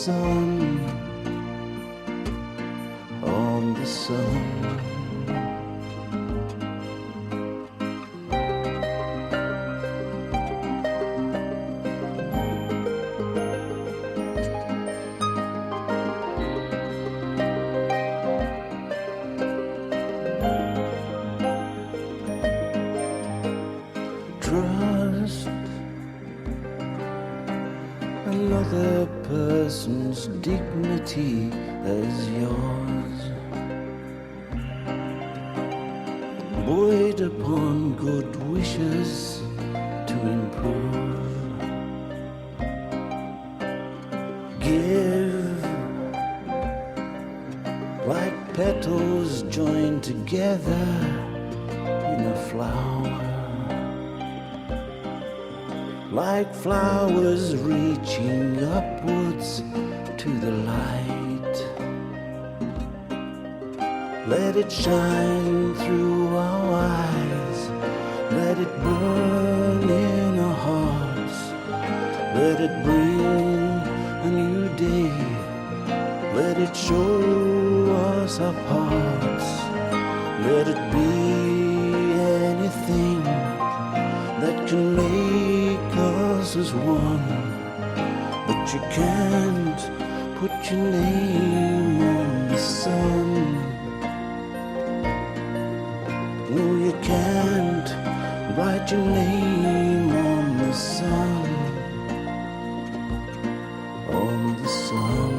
sun, on the sun. Trust another person's dignity as yours, buoyed upon good wishes to improve. Give like petals joined together in a flower, like flowers reaching upwards to the light. Let it shine through our eyes, let it burn in our hearts, let it bring a new day, let it show us our parts, let it be anything that can make us as one. But you can't put your name on the sun. No, you can't write your name on the sun, on the sun.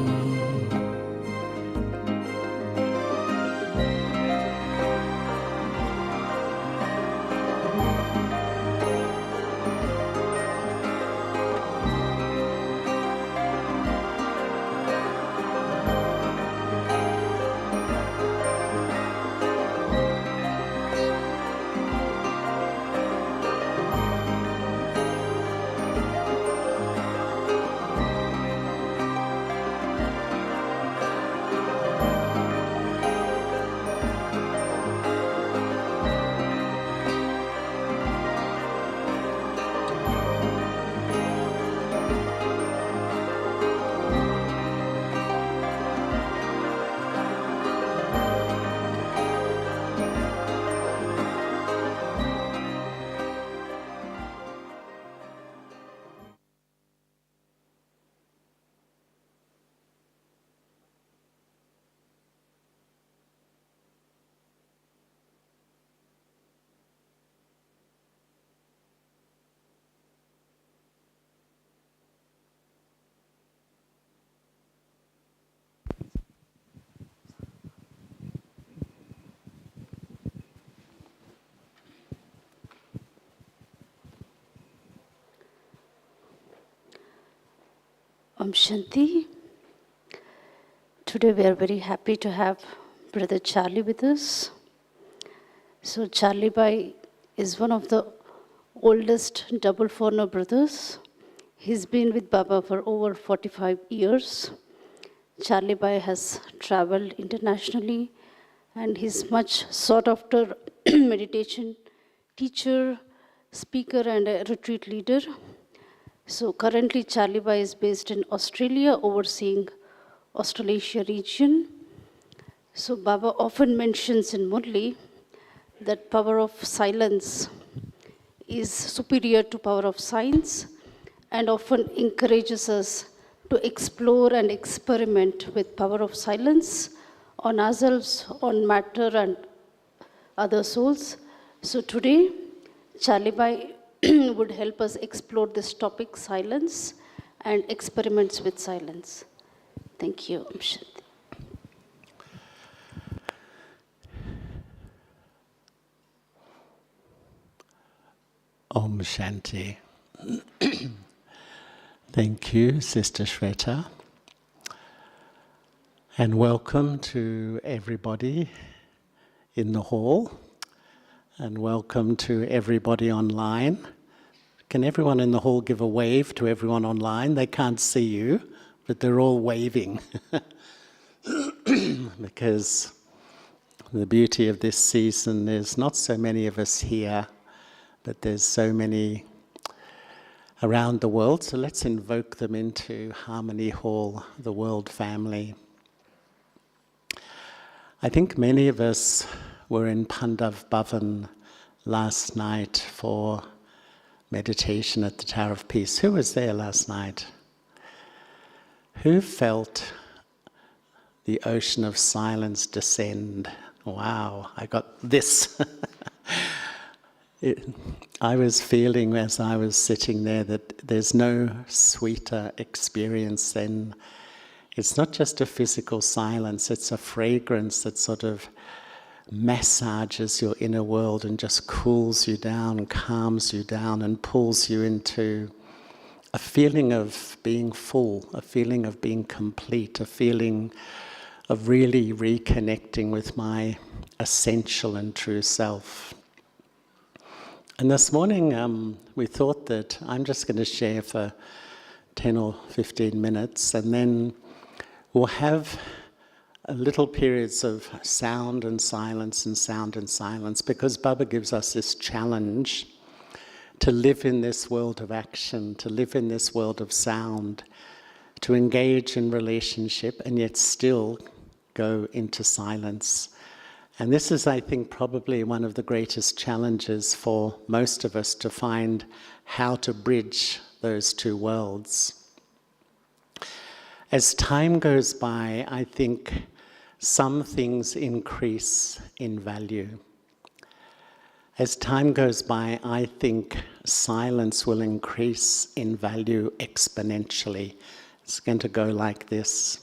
Om Shanti. Today we are very happy to have Brother Charlie with us. So Charlie Bhai is one of the oldest double foreigner brothers. He's been with Baba for over 45 years. Charlie Bhai has traveled internationally and he's much sought after meditation teacher, speaker and a retreat leader. So currently Charlie Bhai is based in Australia, overseeing Australasia region. So Baba often mentions in Murli that power of silence is superior to power of science and often encourages us to explore and experiment with power of silence on ourselves, on matter and other souls. So today, Charlie Bhai would help us explore this topic, silence, and experiments with silence. Thank you. Om Shanti. Om Shanti. Thank you, Sister Shweta. And welcome to everybody in the hall. And welcome to everybody online. Can everyone in the hall give a wave to everyone online? They can't see you, but they're all waving. Because the beauty of this season is not so many of us here, but there's so many around the world. So let's invoke them into Harmony Hall, the world family. I think many of us were in Pandav Bhavan last night for meditation at the Tower of Peace. Who was there last night? Who felt the ocean of silence descend? Wow, I got this. I was feeling as I was sitting there that there's no sweeter experience than, it's not just a physical silence, it's a fragrance that sort of massages your inner world and just cools you down, calms you down, and pulls you into a feeling of being full, a feeling of being complete, a feeling of really reconnecting with my essential and true self. And this morning we thought that I'm just going to share for 10 or 15 minutes, and then we'll have little periods of sound and silence and sound and silence, because Baba gives us this challenge to live in this world of action, to live in this world of sound, to engage in relationship and yet still go into silence. And this is, I think, probably one of the greatest challenges for most of us, to find how to bridge those two worlds. As time goes by, I think some things increase in value. As time goes by, I think silence will increase in value exponentially. It's going to go like this.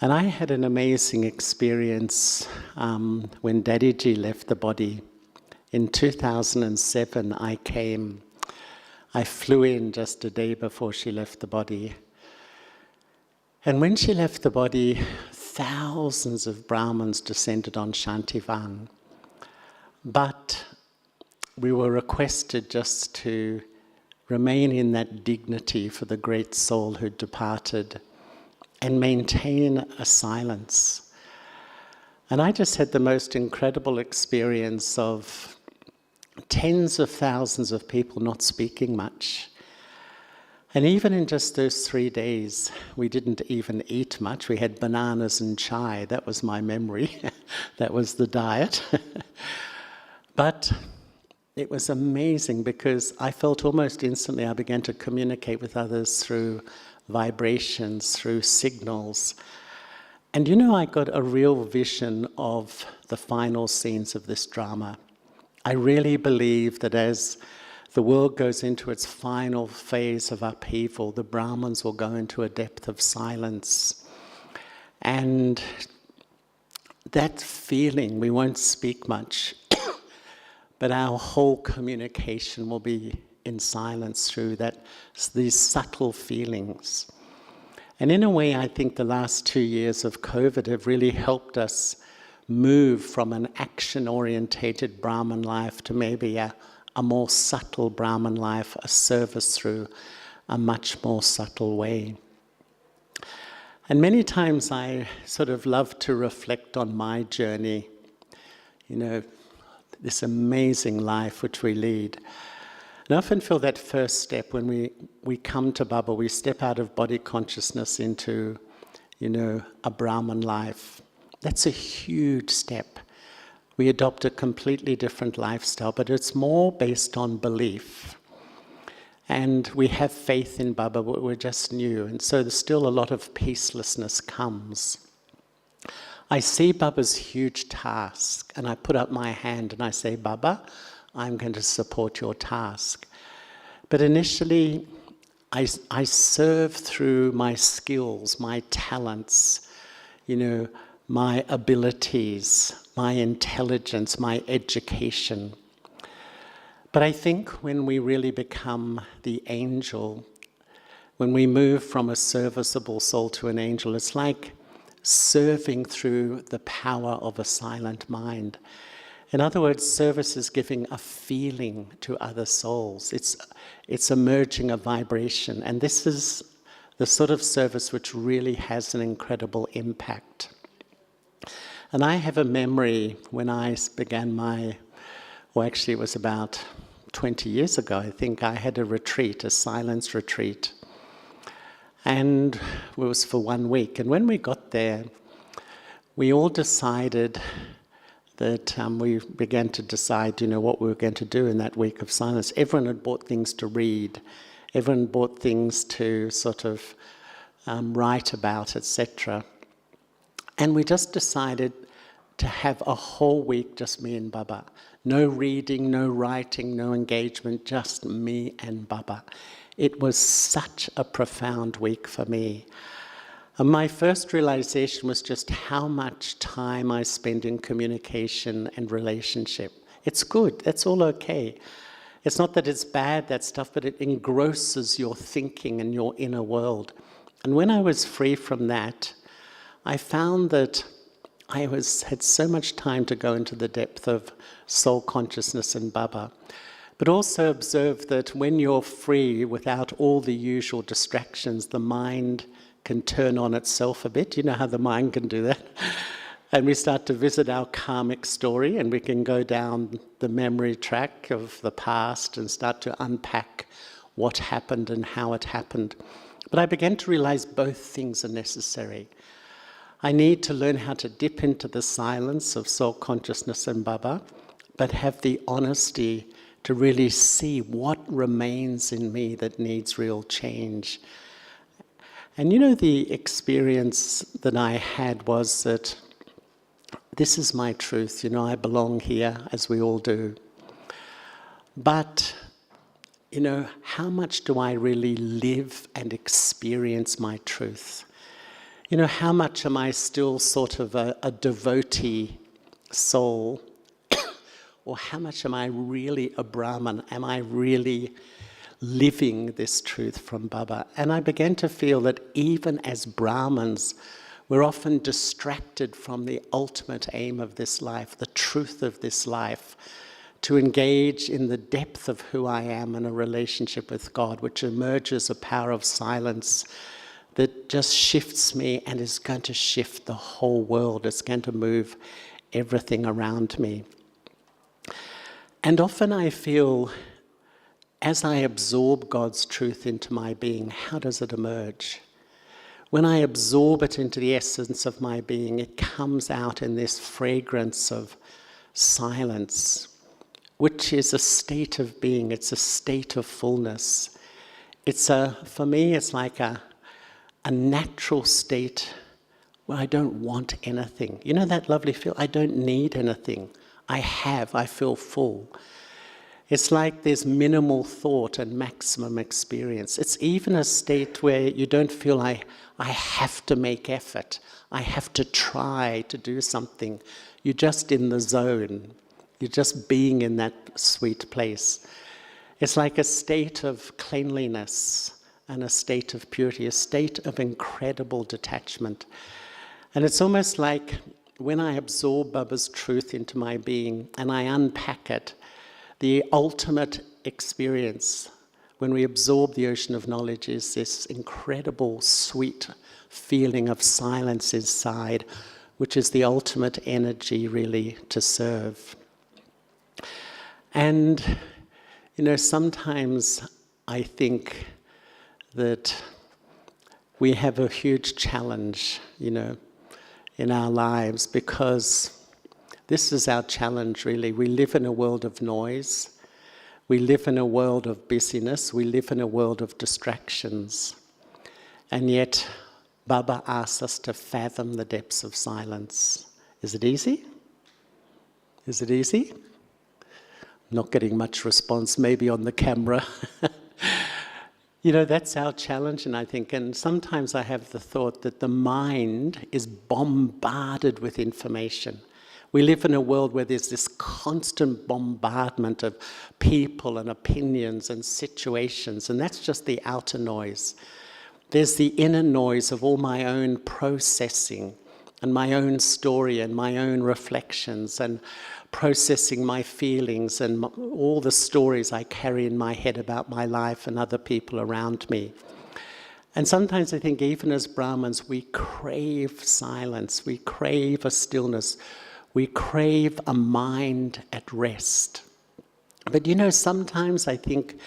And I had an amazing experience when Daddyji left the body. In 2007, I flew in just a day before she left the body. And when she left the body, thousands of Brahmins descended on Shantivan. But we were requested just to remain in that dignity for the great soul who departed and maintain a silence. And I just had the most incredible experience of tens of thousands of people not speaking much. And even in just those 3 days, we didn't even eat much. We had bananas and chai. That was my memory. That was the diet. But it was amazing, because I felt almost instantly I began to communicate with others through vibrations, through signals. And you know, I got a real vision of the final scenes of this drama. I really believe that as the world goes into its final phase of upheaval, the Brahmins will go into a depth of silence. And that feeling, we won't speak much, but our whole communication will be in silence through these subtle feelings. And in a way, I think the last 2 years of COVID have really helped us move from an action-orientated Brahman life to maybe a more subtle Brahman life, a service through a much more subtle way. And many times I sort of love to reflect on my journey, you know, this amazing life which we lead. And I often feel that first step when we come to Baba, we step out of body consciousness into, you know, a Brahman life. That's a huge step. We adopt a completely different lifestyle, but it's more based on belief. And we have faith in Baba, but we're just new. And so there's still a lot of peacelessness comes. I see Baba's huge task, and I put up my hand and I say, Baba, I'm going to support your task. But initially, I serve through my skills, my talents, you know, my abilities, my intelligence, my education. But I think when we really become the angel, when we move from a serviceable soul to an angel, it's like serving through the power of a silent mind. In other words, service is giving a feeling to other souls. It's emerging a vibration. And this is the sort of service which really has an incredible impact. And I have a memory when I began actually it was about 20 years ago, I think, I had a retreat, a silence retreat. And it was for 1 week. And when we got there, we all decided that we began to decide, what we were going to do in that week of silence. Everyone had bought things to read. Everyone bought things to sort of write about, etc. And we just decided to have a whole week, just me and Baba. No reading, no writing, no engagement, just me and Baba. It was such a profound week for me. And my first realization was just how much time I spend in communication and relationship. It's good, that's all okay. It's not that it's bad, that stuff, but it engrosses your thinking and your inner world. And when I was free from that, I found that I had so much time to go into the depth of soul consciousness and Baba, but also observe that when you're free without all the usual distractions, the mind can turn on itself a bit. You know how the mind can do that? And we start to visit our karmic story, and we can go down the memory track of the past and start to unpack what happened and how it happened. But I began to realize both things are necessary. I need to learn how to dip into the silence of soul consciousness and Baba, but have the honesty to really see what remains in me that needs real change. And the experience that I had was that this is my truth, I belong here, as we all do. But, how much do I really live and experience my truth? How much am I still sort of a devotee soul? Or how much am I really a Brahman? Am I really living this truth from Baba? And I began to feel that even as Brahmins, we're often distracted from the ultimate aim of this life, the truth of this life, to engage in the depth of who I am in a relationship with God, which emerges a power of silence that just shifts me and is going to shift the whole world. It's going to move everything around me. And often I feel, as I absorb God's truth into my being, how does it emerge? When I absorb it into the essence of my being, it comes out in this fragrance of silence, which is a state of being. It's a state of fullness. For me, it's like a natural state where I don't want anything. You know that lovely feel? I don't need anything. I feel full. It's like there's minimal thought and maximum experience. It's even a state where you don't feel I have to make effort. I have to try to do something. You're just in the zone. You're just being in that sweet place. It's like a state of cleanliness and a state of purity, a state of incredible detachment. And it's almost like when I absorb Baba's truth into my being and I unpack it, the ultimate experience when we absorb the ocean of knowledge is this incredible, sweet feeling of silence inside, which is the ultimate energy really to serve. And, sometimes I think that we have a huge challenge, in our lives, because this is our challenge really. We live in a world of noise. We live in a world of busyness. We live in a world of distractions. And yet, Baba asks us to fathom the depths of silence. Is it easy? Is it easy? I'm not getting much response, maybe on the camera. That's our challenge, and I think, and sometimes I have the thought that the mind is bombarded with information. We live in a world where there's this constant bombardment of people and opinions and situations, and that's just the outer noise. There's the inner noise of all my own processing and my own story and my own reflections and processing my feelings and all the stories I carry in my head about my life and other people around me. And sometimes I think even as Brahmins, we crave silence, we crave a stillness, we crave a mind at rest. But you know, sometimes I think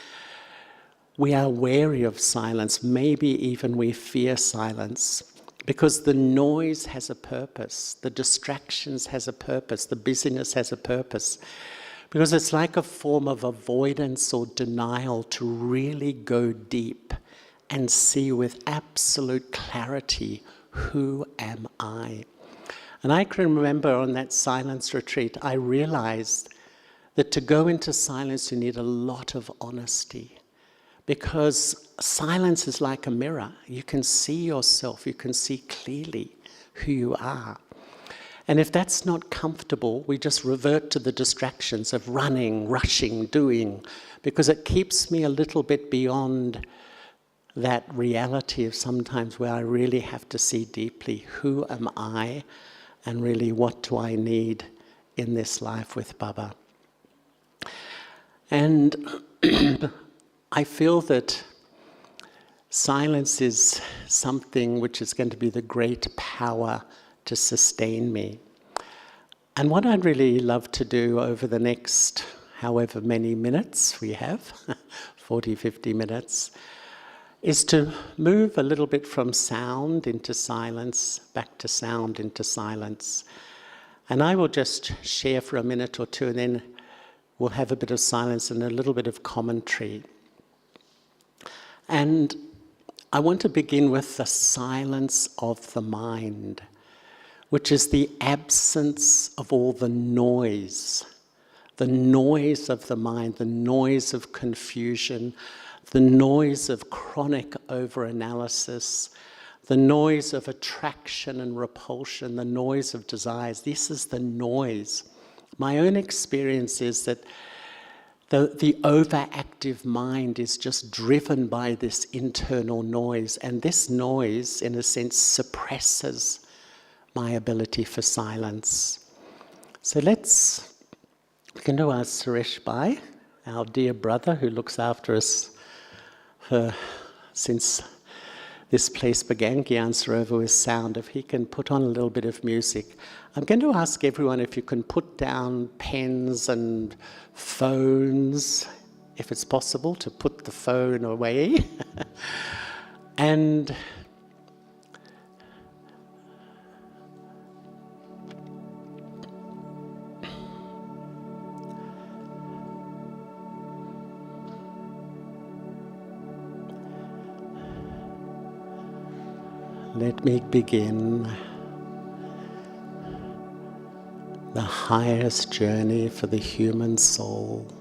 we are wary of silence, maybe even we fear silence, because the noise has a purpose, the distractions has a purpose, the busyness has a purpose. Because it's like a form of avoidance or denial to really go deep and see with absolute clarity, who am I? And I can remember on that silence retreat, I realized that to go into silence, you need a lot of honesty. Because silence is like a mirror. You can see yourself, you can see clearly who you are. And if that's not comfortable, we just revert to the distractions of running, rushing, doing, because it keeps me a little bit beyond that reality of sometimes where I really have to see deeply, who am I, and really what do I need in this life with Baba. And I feel that silence is something which is going to be the great power to sustain me. And what I'd really love to do over the next however many minutes we have, 40, 50 minutes, is to move a little bit from sound into silence, back to sound into silence. And I will just share for a minute or two, and then we'll have a bit of silence and a little bit of commentary. And I want to begin with the silence of the mind, which is the absence of all the noise of the mind, the noise of confusion, the noise of chronic overanalysis, the noise of attraction and repulsion, the noise of desires. This is the noise. My own experience is that the overactive mind is just driven by this internal noise, and this noise, in a sense, suppresses my ability for silence. So we can do our Suresh Bhai, our dear brother who looks after us since this place began, Gyan Sarovar, with sound. If he can put on a little bit of music. I'm going to ask everyone if you can put down pens and phones, if it's possible, to put the phone away. And let me begin the highest journey for the human soul.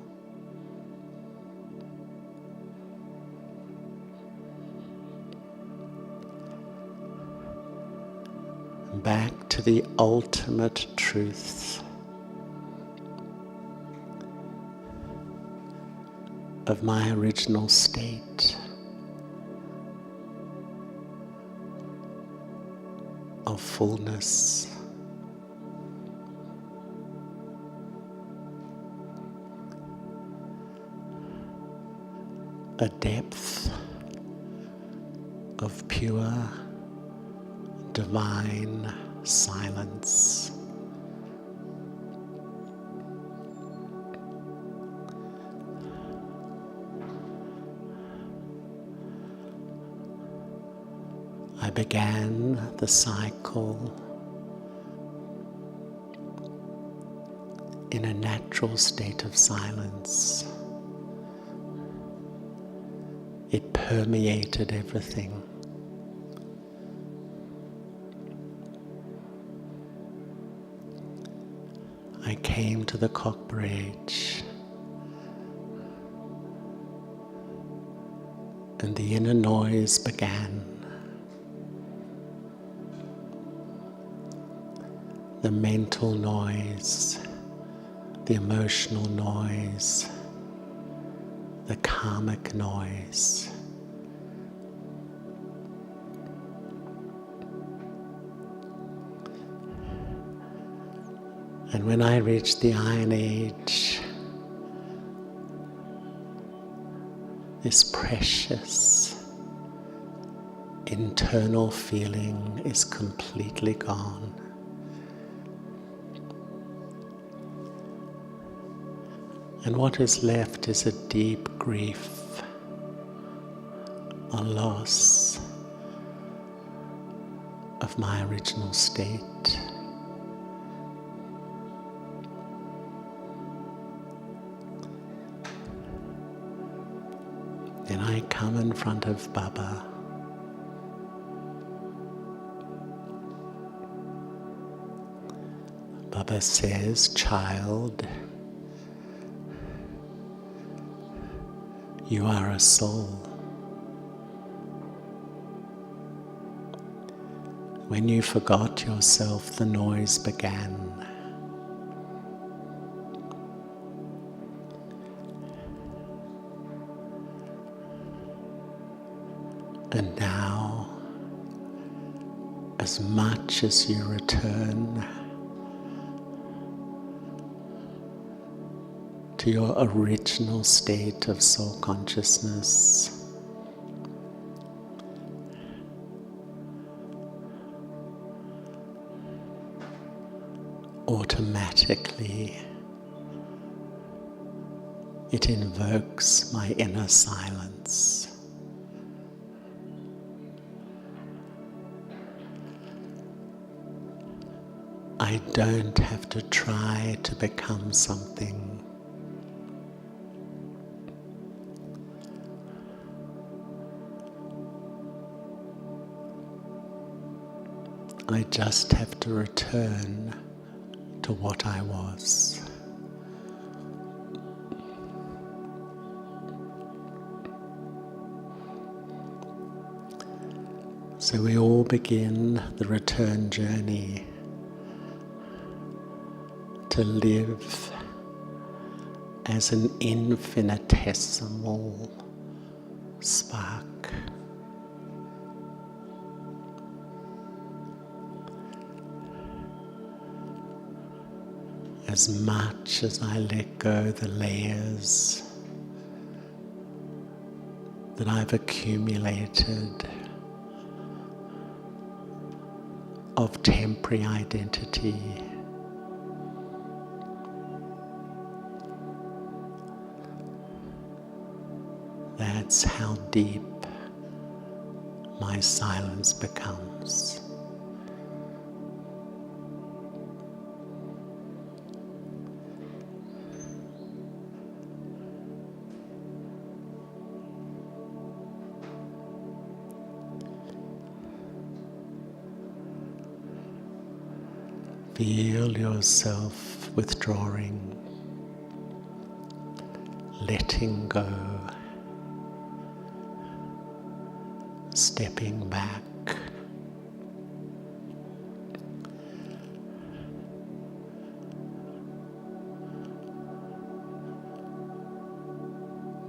Back to the ultimate truth of my original state of fullness. A depth of pure, divine silence. I began the cycle in a natural state of silence. It permeated everything. I came to the cockbridge, and the inner noise began. The mental noise, the emotional noise, the karmic noise. And when I reached the Iron Age, this precious internal feeling is completely gone. And what is left is a deep grief, a loss of my original state. Then I come in front of Baba. Baba says, "Child, you are a soul. When you forgot yourself, the noise began. And now, as much as you return to your original state of soul consciousness, automatically it invokes my inner silence. I don't have to try to become something. I just have to return to what I was. So we all begin the return journey to live as an infinitesimal spark. As much as I let go the layers that I've accumulated of temporary identity, that's how deep my silence becomes. Feel yourself withdrawing, letting go, stepping back.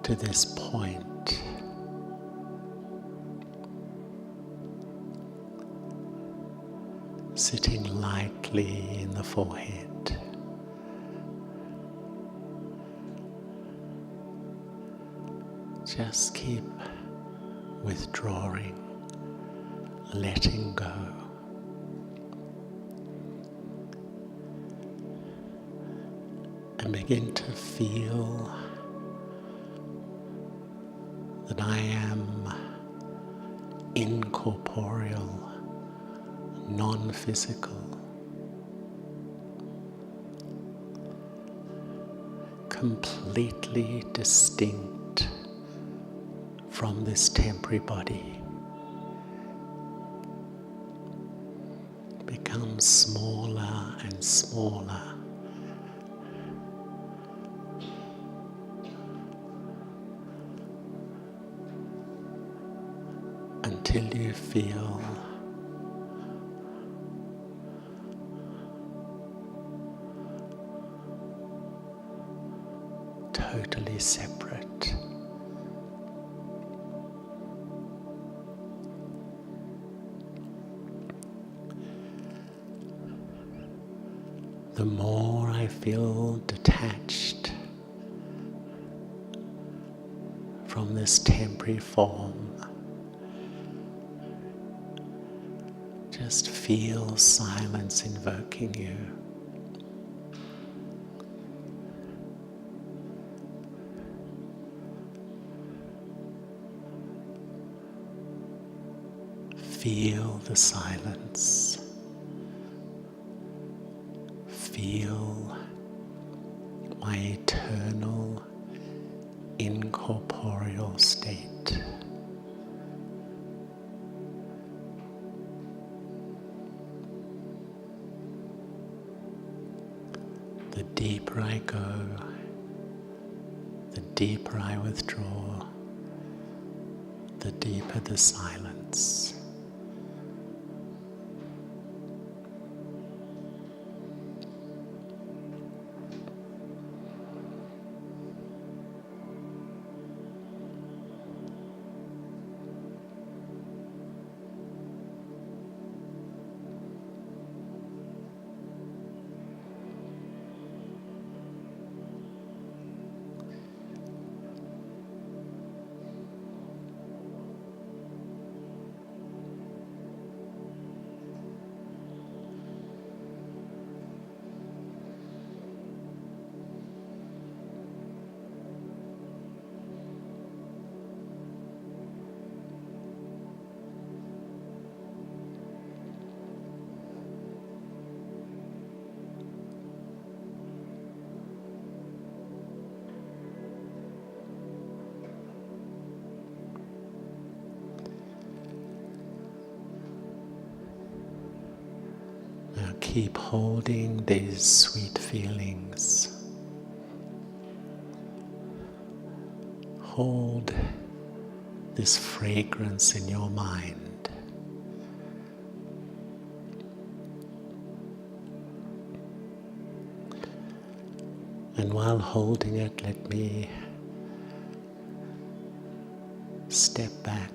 To this point. Sitting lightly in the forehead. Just keep withdrawing, letting go. And begin to feel that I am incorporeal, non-physical, completely distinct from this temporary body. Becomes smaller and smaller until you feel totally separate. The more I feel detached from this temporary form, just feel silence invoking you. feel the silence. Feel my eternal, incorporeal state. The deeper I go, the deeper I withdraw, the deeper the silence. Now keep holding these sweet feelings. Hold this fragrance in your mind. And while holding it, let me step back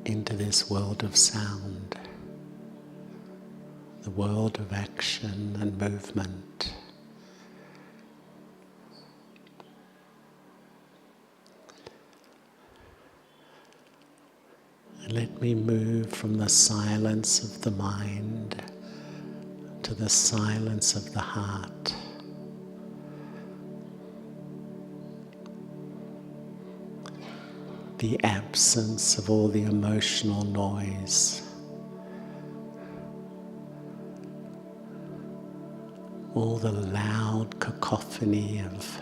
into this world of sound, the world of action and movement. And let me move from the silence of the mind to the silence of the heart. The absence of all the emotional noise, all the loud cacophony of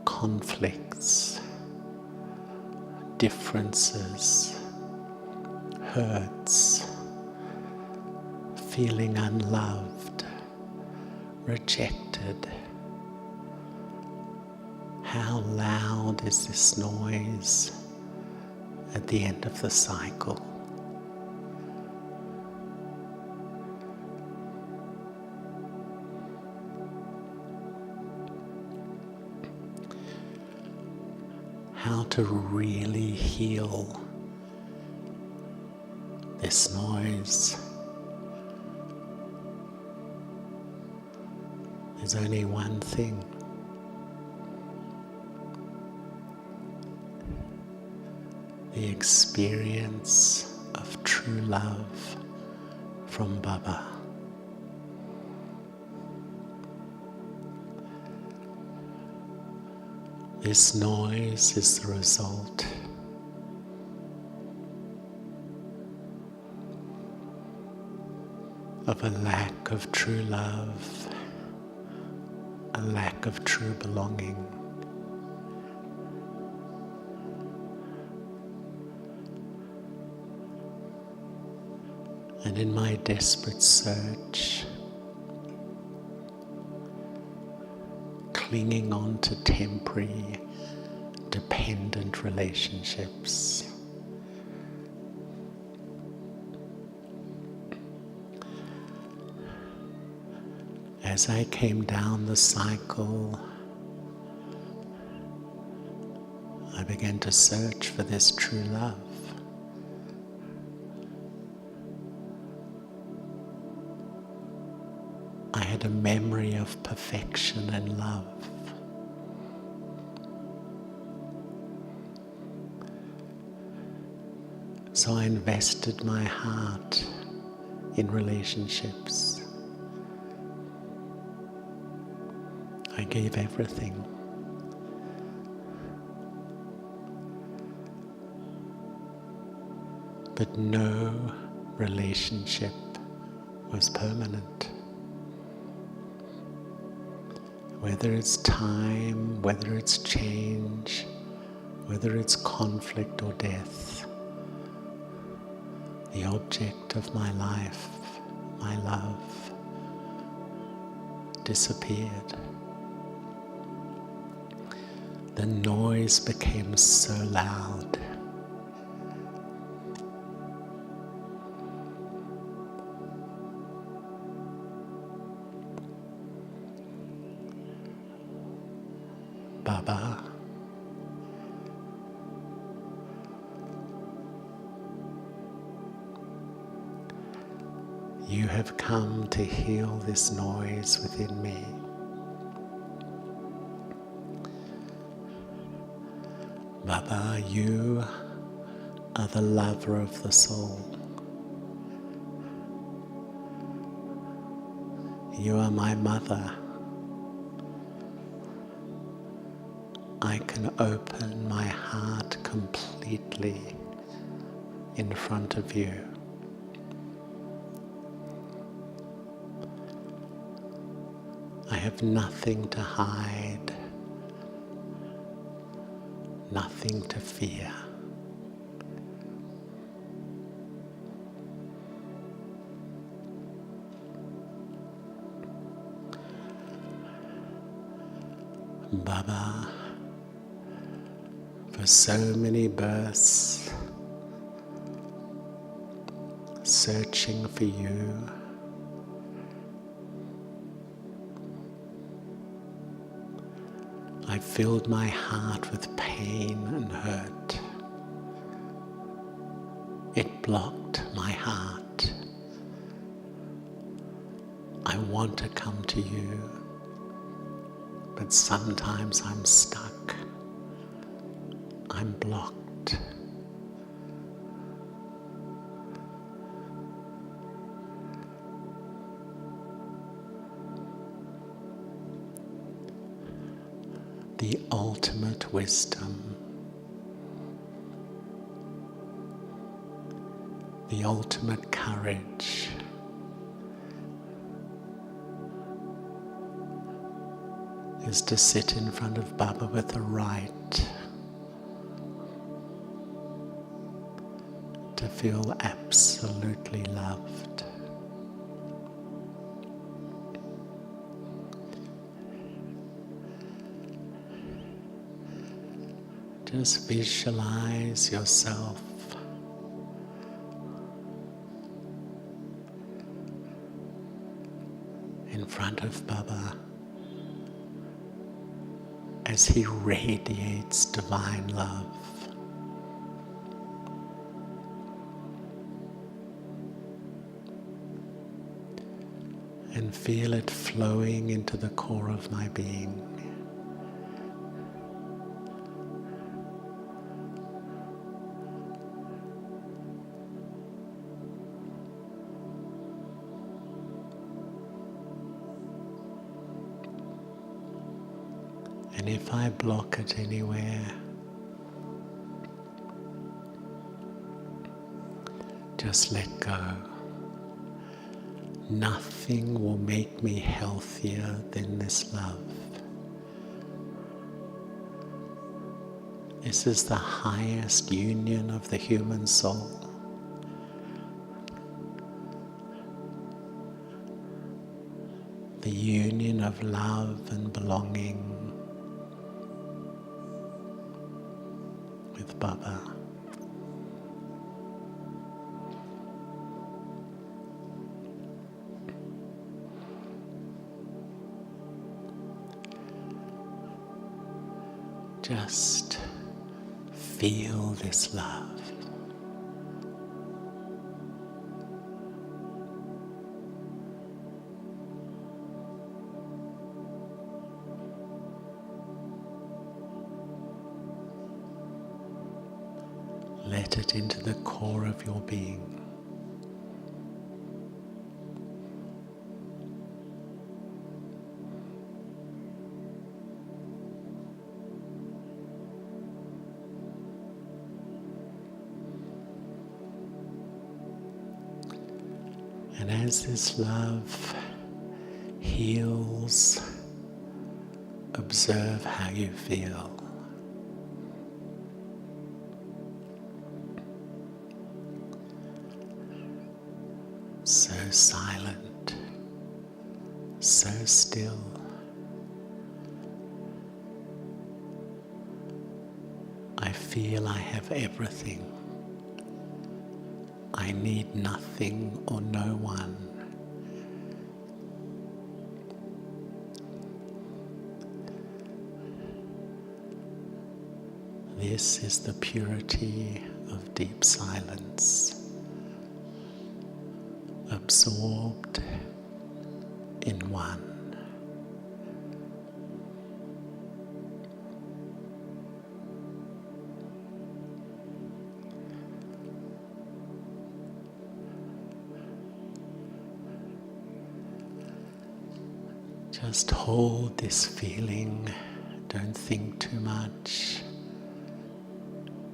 conflicts, differences, hurts, feeling unloved, rejected. How loud is this noise at the end of the cycle? How to really heal this noise. There's only one thing. The experience of true love from Baba. This noise is the result of a lack of true love, a lack of true belonging. And in my desperate search, clinging on to temporary, dependent relationships, as I came down the cycle, I began to search for this true love. I had a memory of perfection and love. So I invested my heart in relationships. I gave everything. but no relationship was permanent. Whether it's time, whether it's change, whether it's conflict or death, the object of my life, my love, disappeared. The noise became so loud. Baba, you have come to heal this noise within me. Baba, you are the lover of the soul. You are my mother. I can open my heart completely in front of you. I have nothing to hide, nothing to fear. Baba, for so many births, searching for you, I filled my heart with pain and hurt. It blocked my heart. I want to come to you, but sometimes I'm stuck. I'm blocked. The ultimate wisdom, the ultimate courage, is to sit in front of Baba with the right, to feel absolutely loved. Just visualize yourself in front of Baba as he radiates divine love. And feel it flowing into the core of my being. And if I block it anywhere, just let go. Nothing will make me healthier than this love. This is the highest union of the human soul. The union of love and belonging with Baba. Just feel this love. Let it into the core of your being. And as this love heals, observe how you feel. So silent, so still. I feel I have everything. I need nothing or no one. This is the purity of deep silence, absorbed in one. Just hold this feeling, don't think too much,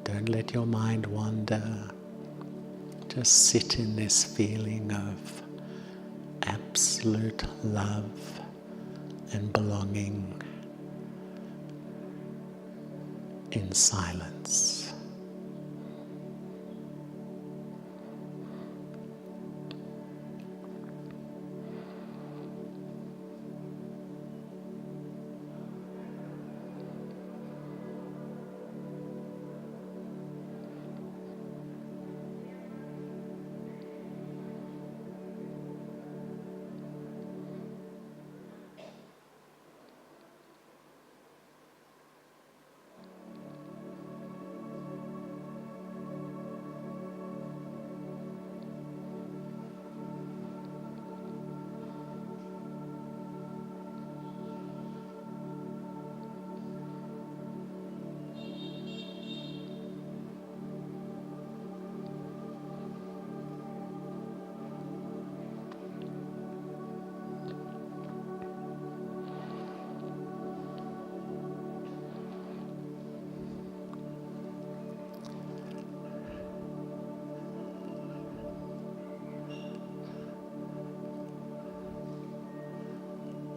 don't let your mind wander, just sit in this feeling of absolute love and belonging in silence.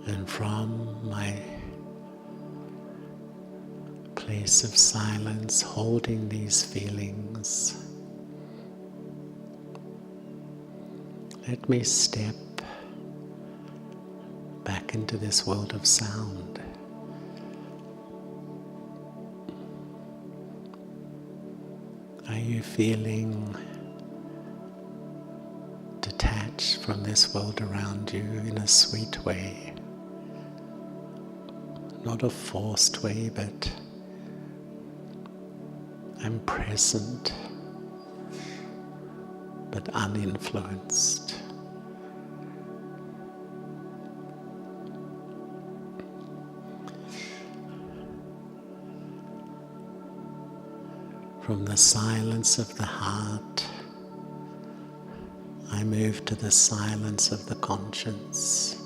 And from my place of silence, holding these feelings, let me step back into this world of sound. Are you feeling detached from this world around you in a sweet way? Not a forced way, but I'm present, but uninfluenced. From the silence of the heart, I move to the silence of the conscience.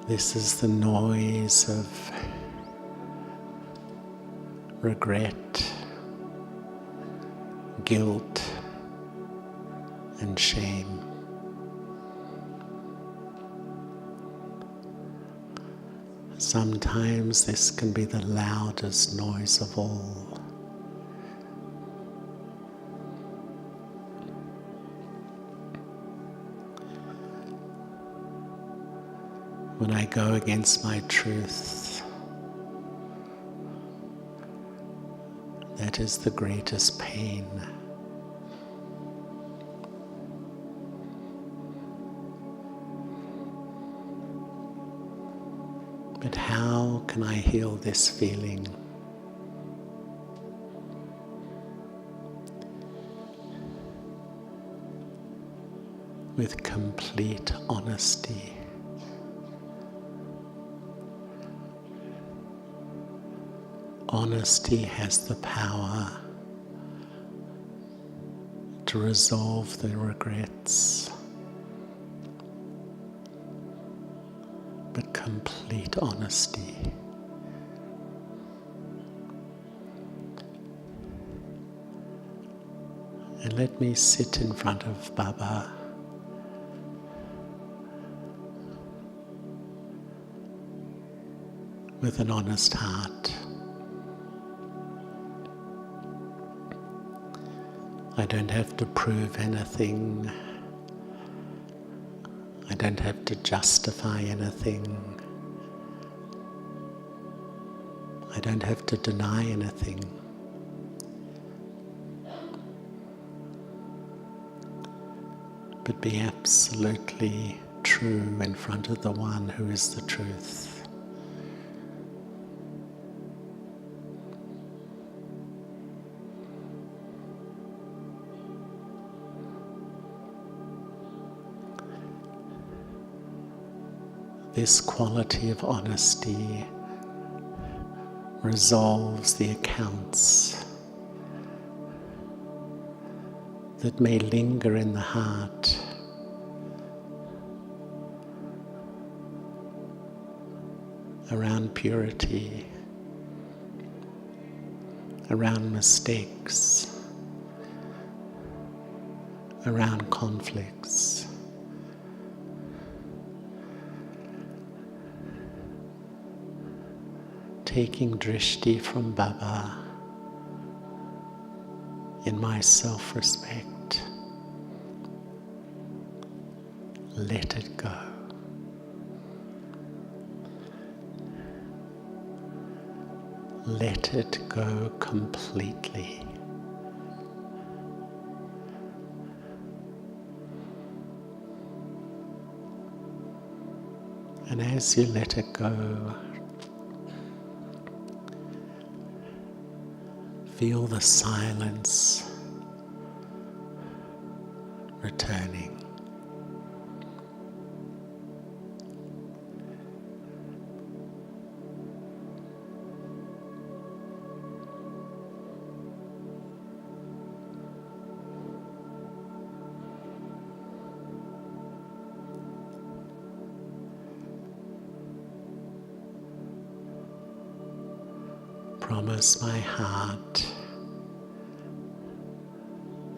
This is the noise of regret, guilt, and shame. Sometimes this can be the loudest noise of all. When I go against my truth, that is the greatest pain. But how can I heal this feeling? With complete honesty. Honesty has the power to resolve the regrets, but complete honesty. And let me sit in front of Baba with an honest heart. I don't have to prove anything. I don't have to justify anything. I don't have to deny anything. But be absolutely true in front of the one who is the truth. This quality of honesty resolves the accounts that may linger in the heart around purity, around mistakes, around conflicts. Taking drishti from Baba in my self-respect, let it go. Let it go completely. And as you let it go, feel the silence returning. Promise my heart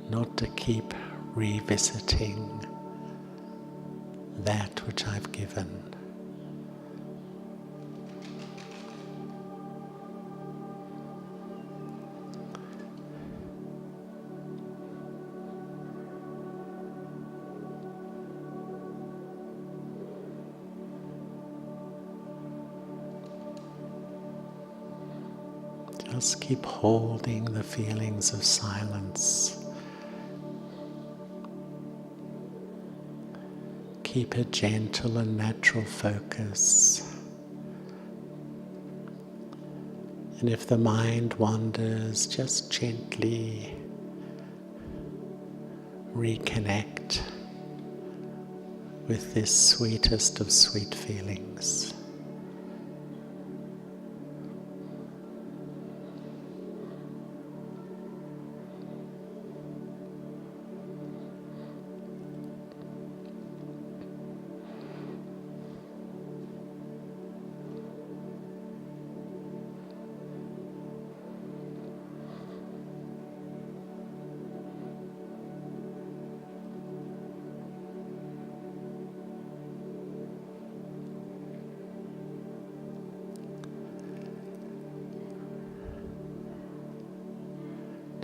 not to keep revisiting that which I've given. Just keep holding the feelings of silence. Keep a gentle and natural focus. And if the mind wanders, just gently reconnect with this sweetest of sweet feelings.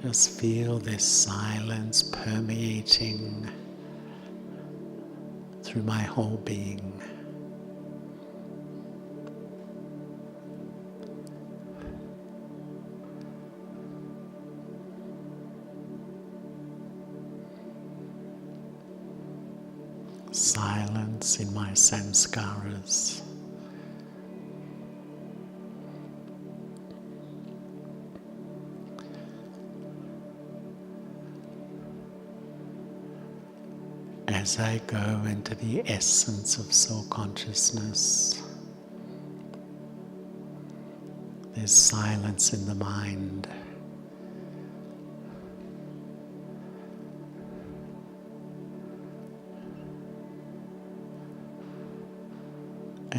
Just feel this silence permeating through my whole being. Silence in my samskaras. As I go into the essence of soul consciousness, there's silence in the mind.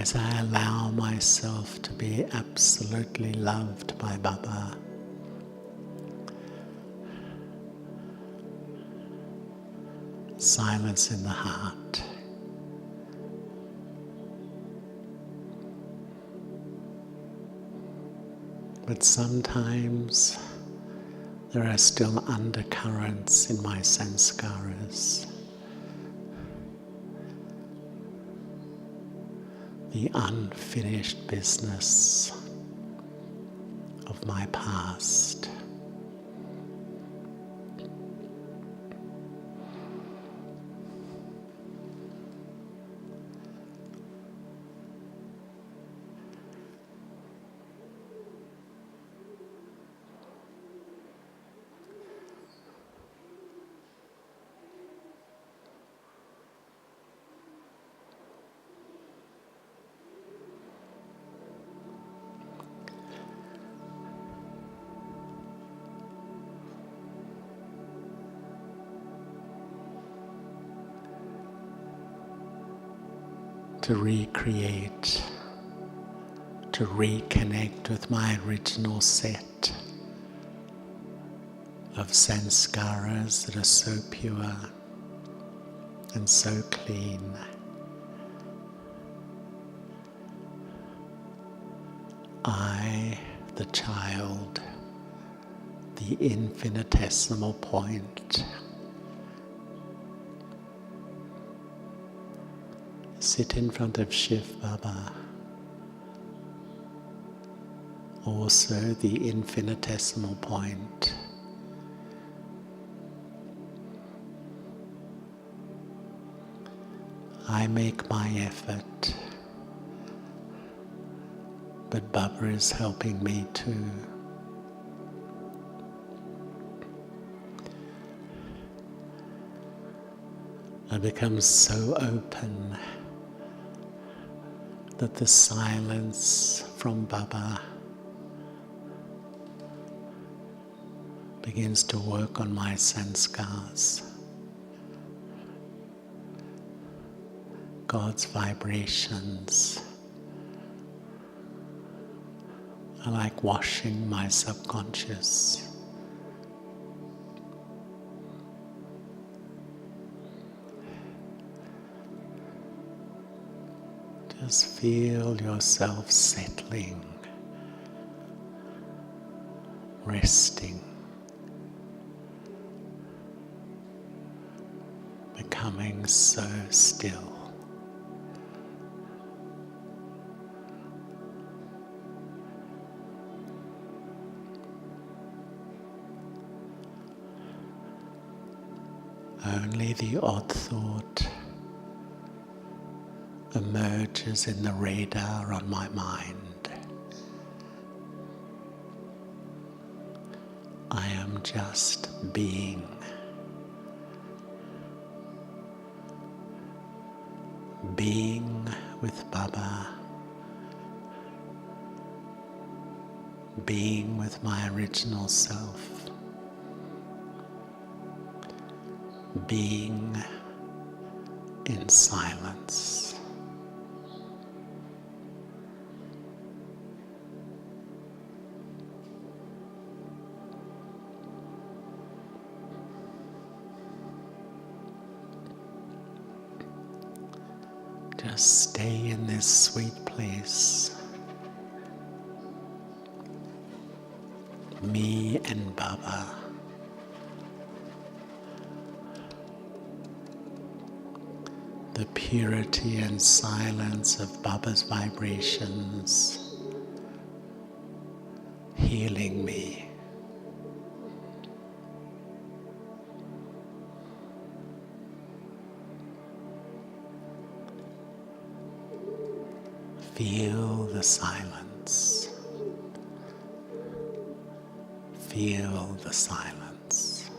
as I allow myself to be absolutely loved by Baba. Silence in the heart. But sometimes there are still undercurrents in my sanskaras. The unfinished business of my past. To recreate, to reconnect with my original set of sanskaras that are so pure and so clean. I, the child, the infinitesimal point, sit in front of Shiv Baba, also the infinitesimal point. I make my effort, but Baba is helping me too. I become so open that the silence from Baba begins to work on my sanskars. God's vibrations are like washing my subconscious. Just feel yourself settling, resting, becoming so still. Only the odd thought emerges in the radar on my mind. I am just being. Being with Baba. Being with my original self. Being in silence. Just stay in this sweet place. Me and Baba. The purity and silence of Baba's vibrations healing me. Feel the silence. Feel the silence.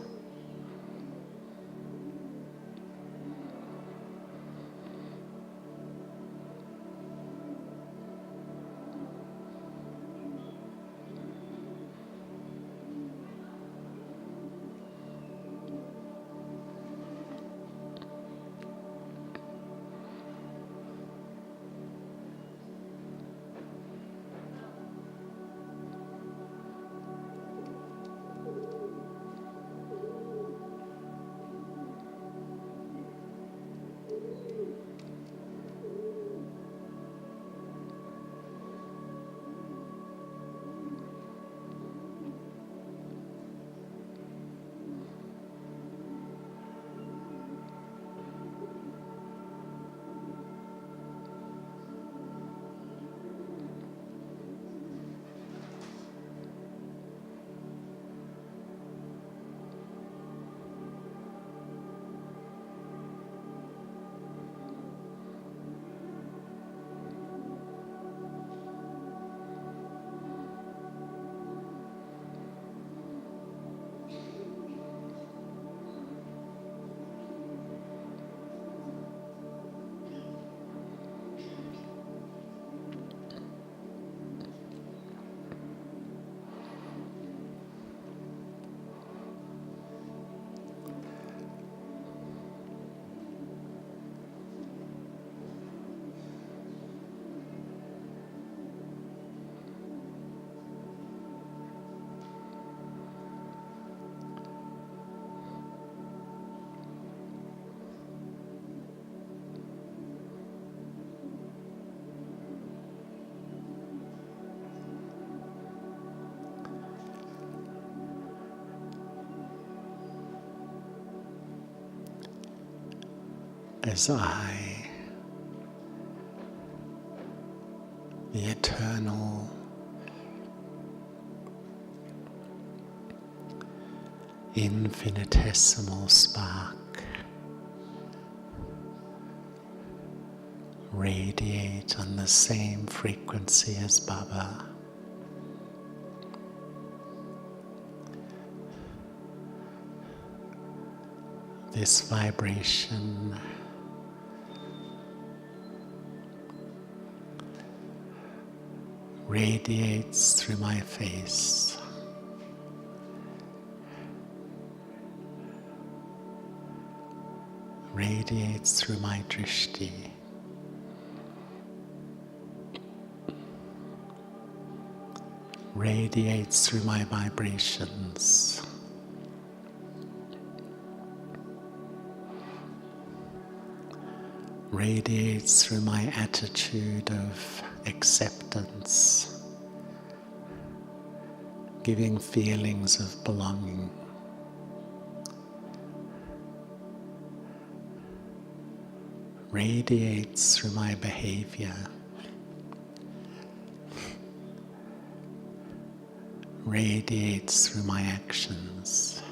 as I, the eternal, infinitesimal spark, radiate on the same frequency as Baba. This vibration radiates through my face, radiates through my drishti, radiates through my vibrations, radiates through my attitude of acceptance, giving feelings of belonging. Radiates through my behavior, radiates through my actions.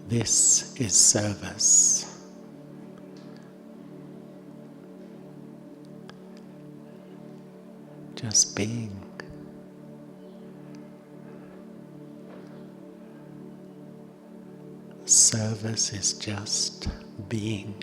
This is service. Just being. Service is just being.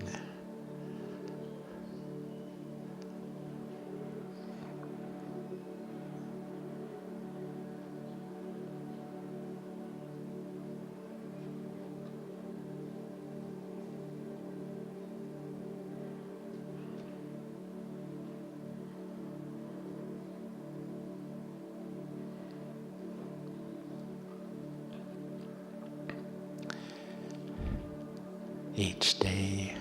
Each day,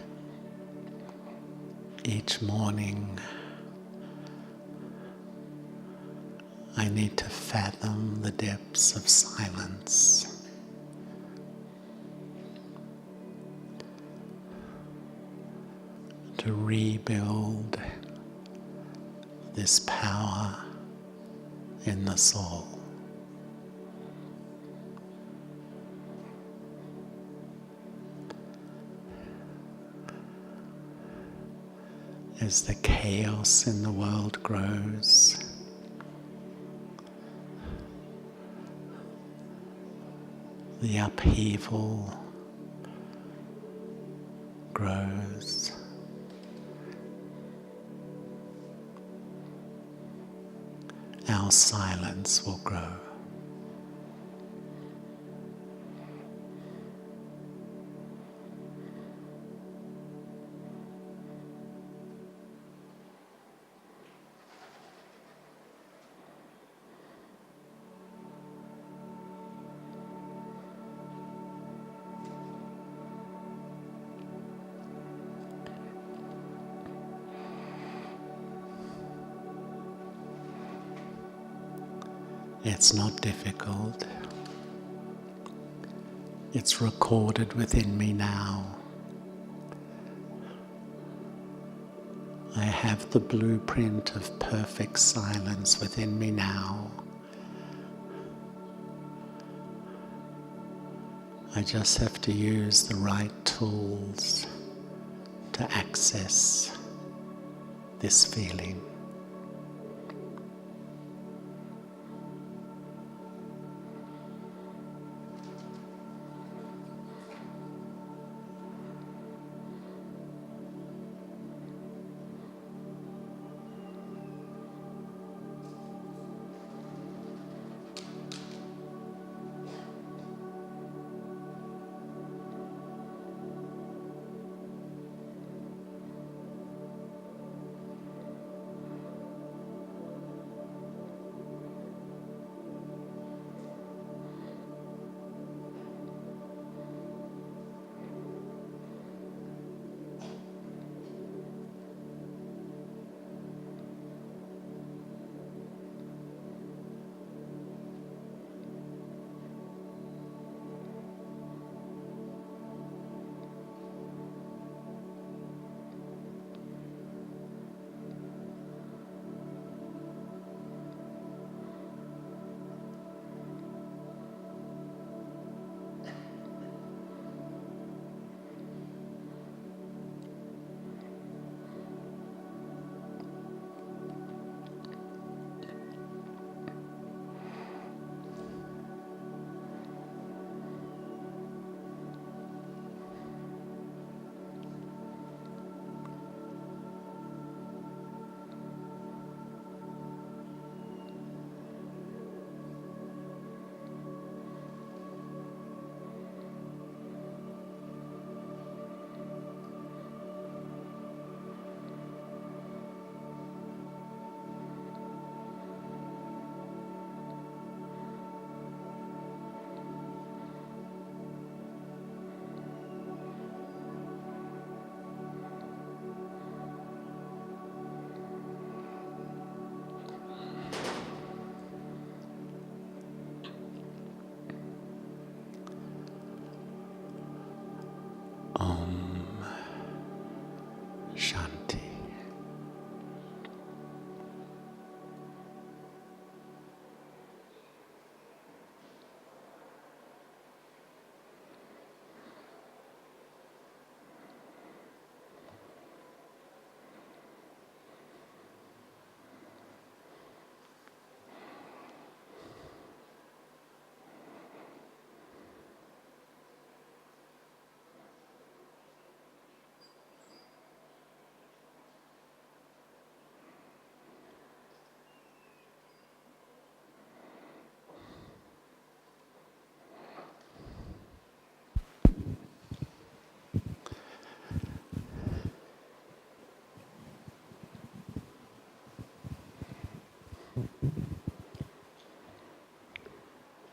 each morning, I need to fathom the depths of silence. To rebuild this power in the soul. As the chaos in the world grows, the upheaval grows, our silence will grow. It's not difficult. It's recorded within me now. I have the blueprint of perfect silence within me now. I just have to use the right tools to access this feeling. Shanti.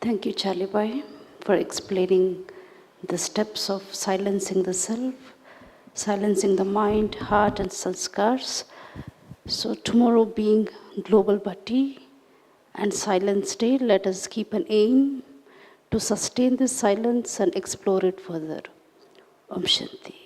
Thank you, Charlie Bhai, for explaining the steps of silencing the self, silencing the mind, heart, and sanskars. So, tomorrow being Global Bhatti and Silence Day, let us keep an aim to sustain this silence and explore it further. Om Shanti.